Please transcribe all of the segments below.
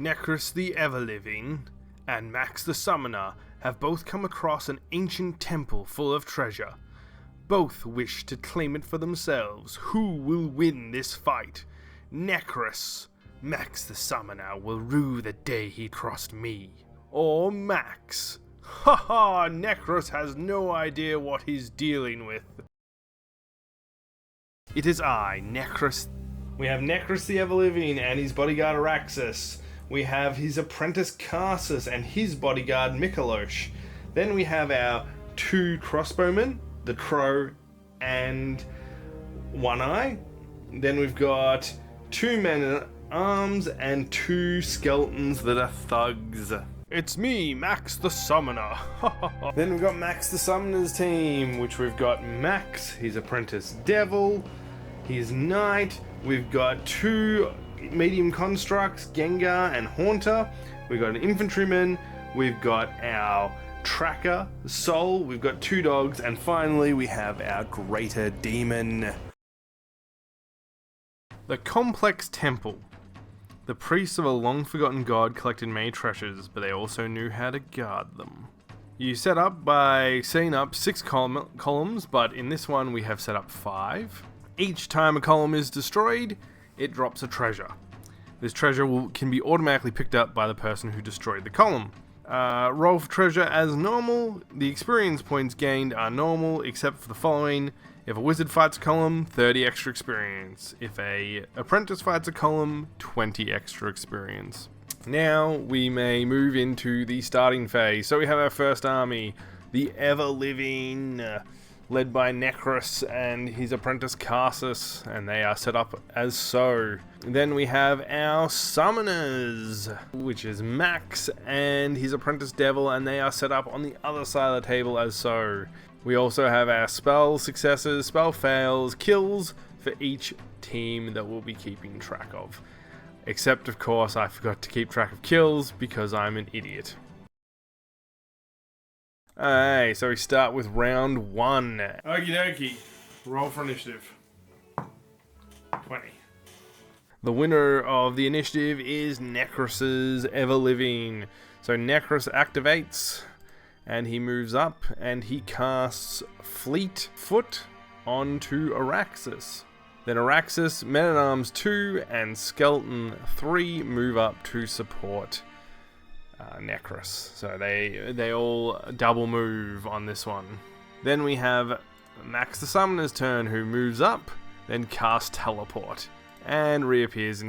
Necris the Everliving and Max the Summoner have both come across an ancient temple full of treasure. Both wish to claim it for themselves. Who will win this fight? Necris, Max the Summoner, will rue the day he crossed me. Or Max. Haha, Necris has no idea what he's dealing with. It is I, Necris. We have Necris the Everliving and his bodyguard Araxis. We have his apprentice Karsus and his bodyguard Mikalosh. Then we have our two crossbowmen, the Crow and One Eye. Then we've got two men at arms and two skeletons that are thugs. It's me, Max the Summoner. Then we've got Max the Summoner's team, which we've got Max, his apprentice Devil, his Knight. We've got two medium constructs, Gengar and Haunter. We've got an infantryman. We've got our tracker, Soul. We've got two dogs. And finally, we have our greater demon. The Complex Temple. The priests of a long-forgotten god collected many treasures, but they also knew how to guard them. You set up by setting up 6 columns, but in this one we have set up 5. Each time a column is destroyed, it drops a treasure. This treasure can be automatically picked up by the person who destroyed the column. Roll for treasure as normal. The experience points gained are normal, except for the following. If a wizard fights a column, 30 extra experience. If a apprentice fights a column, 20 extra experience. Now we may move into the starting phase. So we have our first army, the Everliving, led by Necris and his apprentice Karsus, and they are set up as so. Then we have our summoners, which is Max and his apprentice Devil, and they are set up on the other side of the table as so. We also have our spell successes, spell fails, kills for each team that we'll be keeping track of. Except, of course, I forgot to keep track of kills because I'm an idiot. Alright, so we start with round 1. Okie dokie. Roll for initiative. 20. The winner of the initiative is Necris's Everliving. So Necris activates, and he moves up, and he casts Fleet Foot onto Araxis. Then Araxis, Men-at-Arms 2, and Skeleton 3 move up to support Necris. So they all double move on this one. Then we have Max the Summoner's turn, who moves up, then casts Teleport, and reappears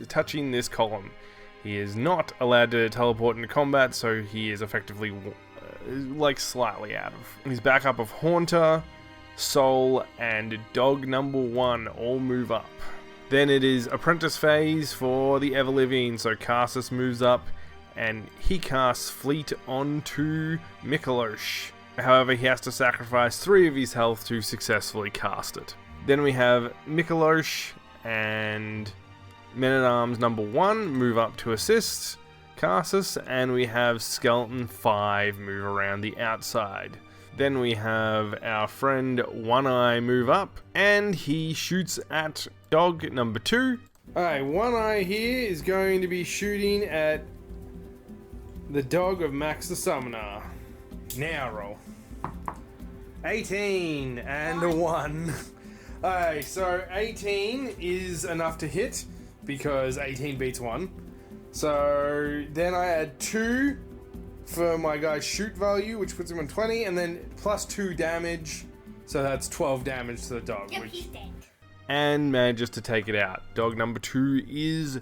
touching this column. He is not allowed to teleport into combat, so he is effectively slightly out of. His backup of Haunter, Soul, and Dog number 1 all move up. Then it is Apprentice phase for the Everliving, so Karsus moves up, and he casts Fleet onto Mikalosh. However, he has to sacrifice 3 of his health to successfully cast it. Then we have Mikalosh and Men-at-Arms number 1 move up to assist Karsus, and we have Skeleton 5 move around the outside. Then we have our friend One Eye move up, and he shoots at Dog number 2. Alright, One Eye here is going to be shooting at the dog of Max the Summoner. Now roll. 18 and a 1. Alright, so 18 is enough to hit because 18 beats 1. So then I add 2 for my guy's shoot value, which puts him on 20, and then plus 2 damage, so that's 12 damage to the dog. And manages to take it out. Dog number 2 is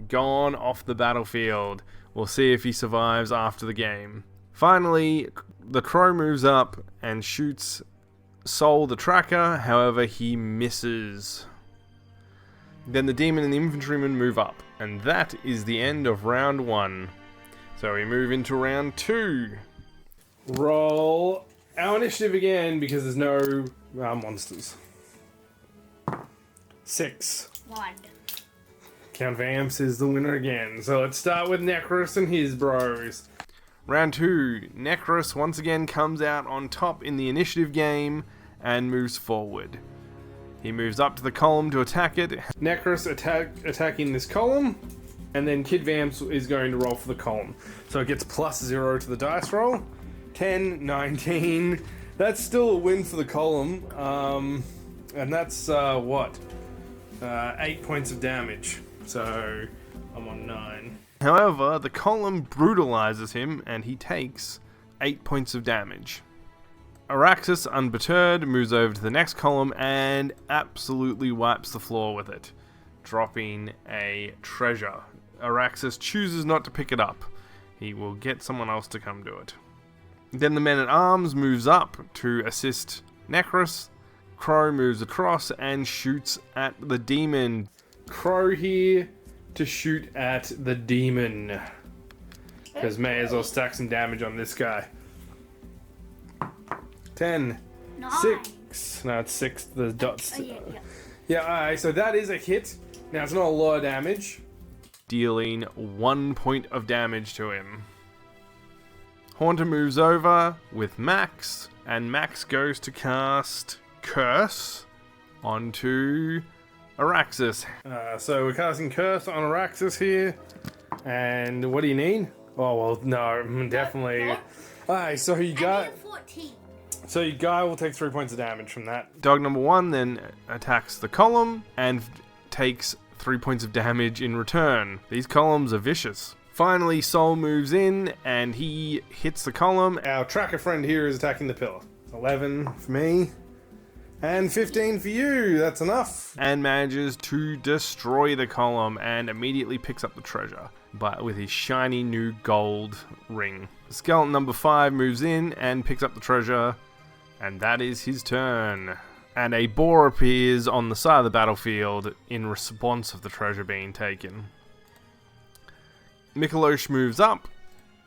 gone off the battlefield. We'll see if he survives after the game. Finally, the Crow moves up and shoots Soul the Tracker, however he misses. Then the Demon and the Infantryman move up, and that is the end of round 1. So we move into round 2. Roll our initiative again because there's no monsters. 6. 1. Count Vamps is the winner again. So let's start with Necris and his bros. Round 2. Necris once again comes out on top in the initiative game and moves forward. He moves up to the column to attack it. Necris attacking this column. And then Kid Vamps is going to roll for the column. So it gets +0 to the dice roll. 10, 19. That's still a win for the column. And that's, what? 8 points of damage. So I'm on 9. However, the column brutalizes him and he takes 8 points of damage. Araxis, unperturbed, moves over to the next column and absolutely wipes the floor with it, dropping a treasure. Araxis chooses not to pick it up. He will get someone else to come do it. Then the Man-at-Arms moves up to assist Necris. Crow moves across and shoots at the demon. Crow here to shoot at the demon. Because may as well stack some damage on this guy. 10. 9. 6. No, it's 6. The dots. Oh, yeah. Yeah, alright, so that is a hit. Now, it's not a lot of damage. Dealing 1 point of damage to him. Haunter moves over with Max, and Max goes to cast Curse onto Araxis. So we're casting Curse on Araxis here. And what do you need? Oh, well, no, definitely. Alright, so you got... 14. So your guy will take 3 points of damage from that. Dog number 1 then attacks the column and takes 3 points of damage in return. These columns are vicious. Finally, Soul moves in and he hits the column. Our tracker friend here is attacking the pillar. 11 for me. And 15 for you. That's enough. And manages to destroy the column and immediately picks up the treasure, but with his shiny new gold ring. Skeleton number 5 moves in and picks up the treasure, and that is his turn. And a boar appears on the side of the battlefield in response of the treasure being taken. Mikolosh moves up,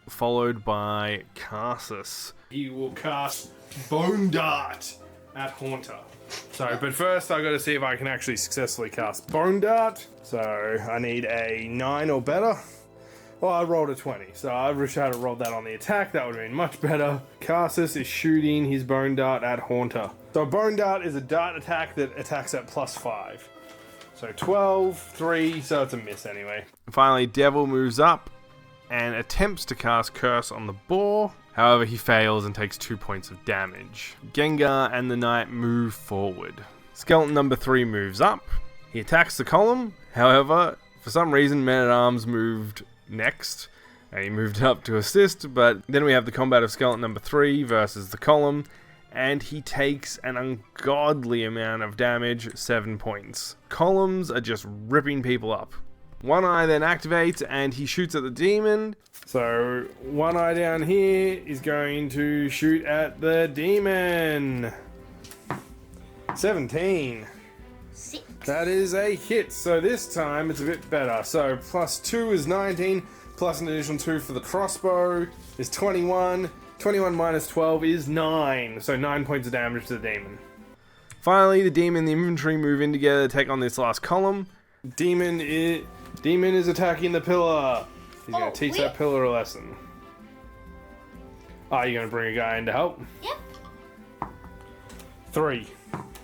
followed by Karsus. He will cast Bone Dart at Haunter. So, but first I gotta see if I can actually successfully cast Bone Dart. So, I need a 9 or better. Well, I rolled a 20, so I wish I had rolled that on the attack. That would have been much better. Karsus is shooting his Bone Dart at Haunter. So Bone Dart is a dart attack that attacks at +5. So 12, 3, so it's a miss anyway. Finally, Devil moves up and attempts to cast Curse on the boar. However, he fails and takes 2 points of damage. Gengar and the Knight move forward. Skeleton number 3 moves up. He attacks the column. However, for some reason, Man-at-Arms moved next, and he moved up to assist, but then we have the combat of Skeleton number 3 versus the column, and he takes an ungodly amount of damage, 7 points. Columns are just ripping people up. One Eye then activates, and he shoots at the demon. So, One Eye down here is going to shoot at the demon. 17. 6. That is a hit, so this time it's a bit better. So +2 is 19, plus an additional 2 for the crossbow is 21. 21 minus 12 is 9, so 9 points of damage to the demon. Finally, the demon and the infantry move in together to take on this last column. Demon is attacking the pillar. He's going to teach that pillar a lesson. Are you going to bring a guy in to help? Yep. 3.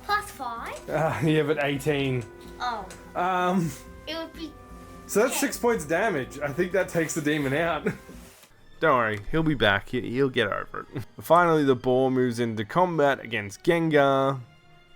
+5. Yeah, but 18. Oh. It would be... So that's 6 points of damage. I think that takes the demon out. Don't worry, he'll be back. He'll get over it. Finally, the boar moves into combat against Gengar.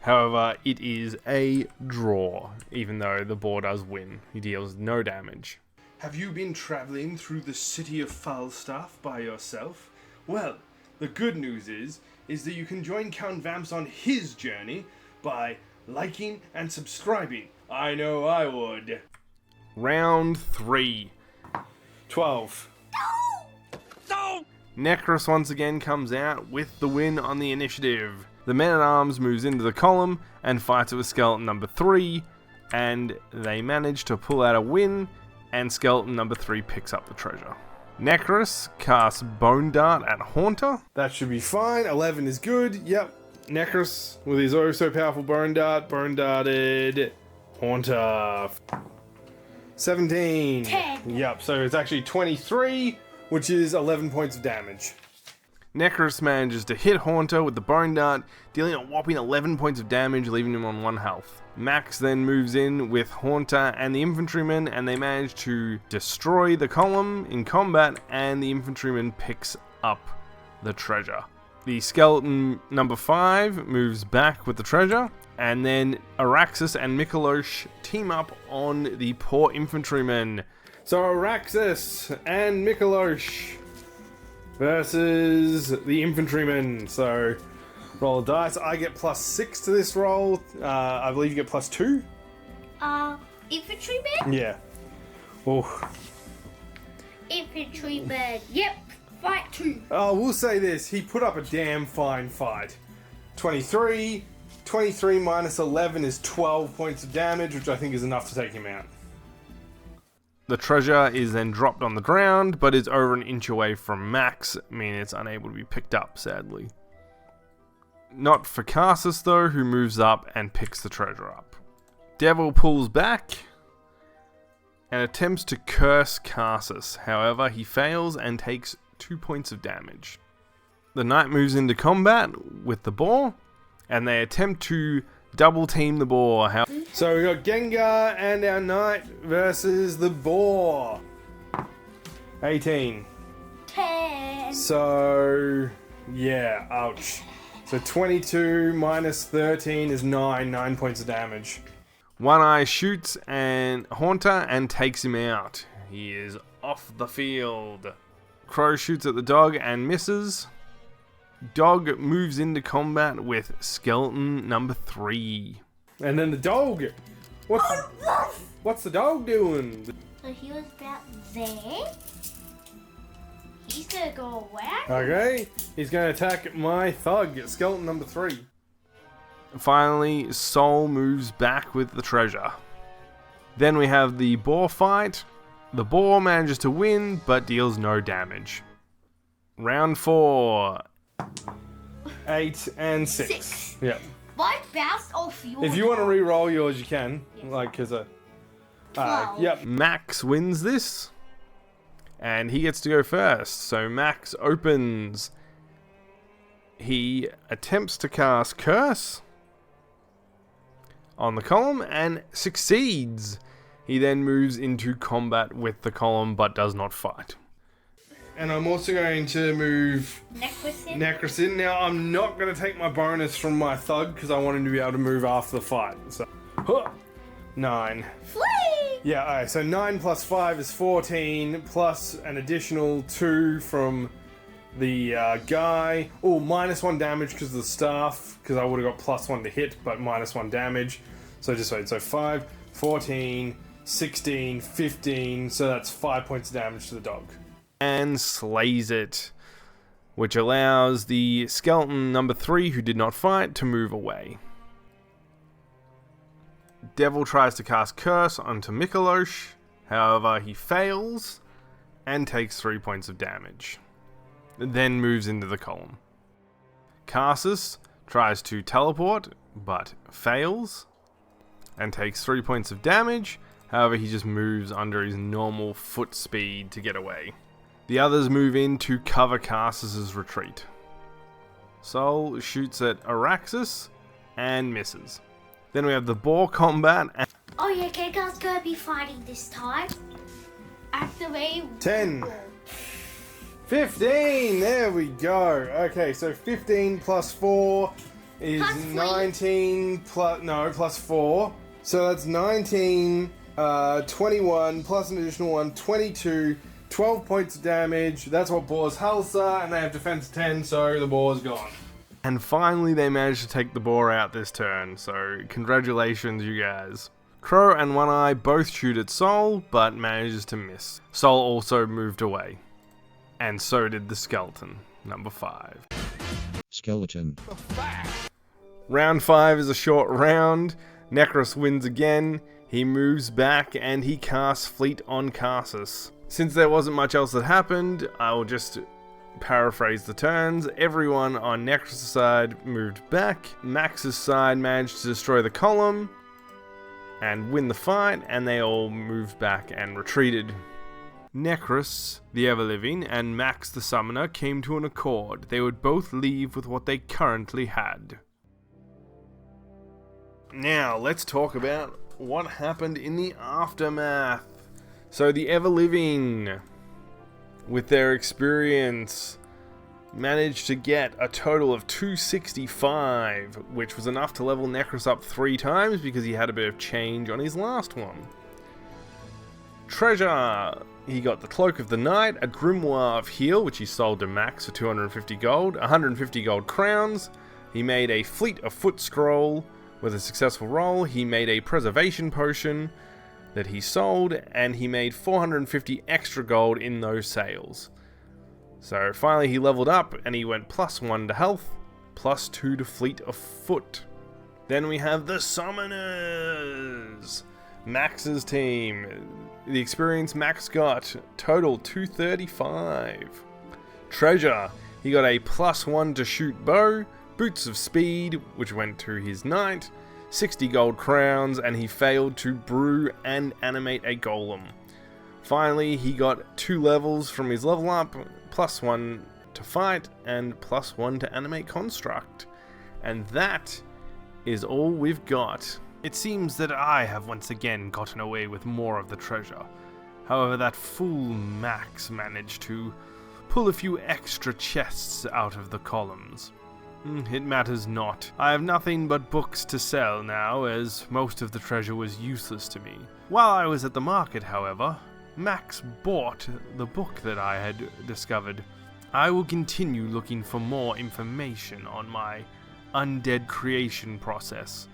However, it is a draw, even though the boar does win. He deals no damage. Have you been traveling through the city of Falstaff by yourself? Well, the good news is that you can join Count Vamps on his journey by liking and subscribing. I know I would. Round 3. 12. No! Necris once again comes out with the win on the initiative. The Man-at-Arms moves into the column and fights with Skeleton number 3, and they manage to pull out a win, and Skeleton number 3 picks up the treasure. Necris casts Bone Dart at Haunter. That should be fine. 11 is good. Yep. Necris, with his oh so powerful Bone Dart, Bone Darted Haunter. 17. 10. Yep, so it's actually 23, which is 11 points of damage. Necris manages to hit Haunter with the Bone Dart, dealing a whopping 11 points of damage, leaving him on 1 health. Max then moves in with Haunter and the infantryman, and they manage to destroy the column in combat, and the infantryman picks up the treasure. The skeleton number 5 moves back with the treasure, and then Araxis and Mikolosh team up on the poor infantryman. So Araxis and Mikolosh versus the infantryman. So roll a dice. I get +6 to this roll. I believe you get +2. Infantryman? Yeah. Oh. Infantryman. Yep. Fight 2. Oh, we'll say this. He put up a damn fine fight. 23. 23 minus 11 is 12 points of damage, which I think is enough to take him out. The treasure is then dropped on the ground, but is over an inch away from Max, meaning it's unable to be picked up, sadly. Not for Cassus, though, who moves up and picks the treasure up. Devil pulls back and attempts to curse Cassus. However, he fails and takes 2 points of damage. The knight moves into combat with the boar, and they attempt to double team the boar. So we got Gengar and our knight versus the boar. 18. 10. So, yeah, ouch. So 22 minus 13 is 9 points of damage. One Eye shoots and Haunter and takes him out. He is off the field. Crow shoots at the dog and misses. Dog moves into combat with skeleton number 3. And then the dog. What's the dog doing? So he was about there. He's gonna go away. Okay, he's gonna attack my thug, skeleton number 3. Finally, Soul moves back with the treasure. Then we have the boar fight. The boar manages to win, but deals no damage. Round 4. 8 and 6. Yep. Mine bounced off yours. If you want to re-roll yours, you can. Yes. Like, cause 12. yep. Max wins this, and he gets to go first. So Max opens. He attempts to cast Curse on the column and succeeds. He then moves into combat with the column, but does not fight. And I'm also going to move Necris in. Now, I'm not going to take my bonus from my thug because I want him to be able to move after the fight. So, 9. Flee! Yeah, alright, so 9 plus 5 is 14, plus an additional 2 from the guy. Oh, -1 damage because of the staff, because I would have got +1 to hit, but -1 damage. So just wait, so 5, 14, 16, 15, so that's 5 points of damage to the dog. And slays it, which allows the skeleton number 3, who did not fight, to move away. Devil tries to cast Curse onto Mikolosh, however he fails and takes 3 points of damage, then moves into the column. Cassus tries to teleport, but fails and takes 3 points of damage, however he just moves under his normal foot speed to get away. The others move in to cover Cassus's retreat. Soul shoots at Araxis and misses. Then we have the boar combat. Oh yeah, Gengar's gonna be fighting this time. Activate. 10. 15, there we go. Okay, so 15 plus 4 is Plus 3. 19 plus 4. So that's 19, 21 plus an additional 1, 22. 12 points of damage. That's what boar's health are, and they have defense 10, so the boar's gone. And finally, they managed to take the boar out this turn, so congratulations, you guys. Crow and One Eye both shoot at Soul, but manages to miss. Soul also moved away. And so did the skeleton, number 5. Skeleton. Round 5 is a short round. Necris wins again. He moves back, and he casts Fleet on Cassus. Since there wasn't much else that happened, I will just paraphrase the turns. Everyone on Necris' side moved back. Max's side managed to destroy the column and win the fight, and they all moved back and retreated. Necris, the Everliving, and Max the Summoner came to an accord. They would both leave with what they currently had. Now, let's talk about what happened in the aftermath. So the Everliving, with their experience, managed to get a total of 265, which was enough to level Necris up 3 times because he had a bit of change on his last one. Treasure, he got the Cloak of the Night, a Grimoire of Heal, which he sold to Max for 250 gold, 150 gold crowns. He made a Fleet of Foot Scroll with a successful roll. He made a Preservation Potion that he sold, and he made 450 extra gold in those sales. So finally he leveled up, and he went +1 to health, +2 to Fleet of Foot. Then we have the Summoners, Max's team. The experience Max got, total 235. Treasure, he got a +1 to shoot bow, Boots of Speed, which went to his knight, 60 gold crowns, and he failed to brew and animate a golem. Finally, he got 2 levels from his level up, +1 to fight, and +1 to animate construct. And that is all we've got. It seems that I have once again gotten away with more of the treasure. However, that fool Max managed to pull a few extra chests out of the columns. It matters not. I have nothing but books to sell now, as most of the treasure was useless to me. While I was at the market, however, Max bought the book that I had discovered. I will continue looking for more information on my undead creation process,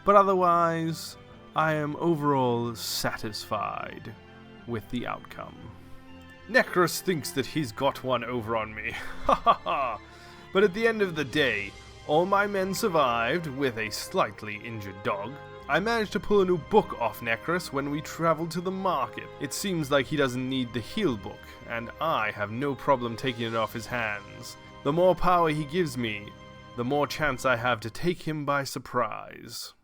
but otherwise, I am overall satisfied with the outcome. Necris thinks that he's got one over on me. Ha ha ha! But at the end of the day, all my men survived with a slightly injured dog. I managed to pull a new book off Necris when we traveled to the market. It seems like he doesn't need the heal book, and I have no problem taking it off his hands. The more power he gives me, the more chance I have to take him by surprise.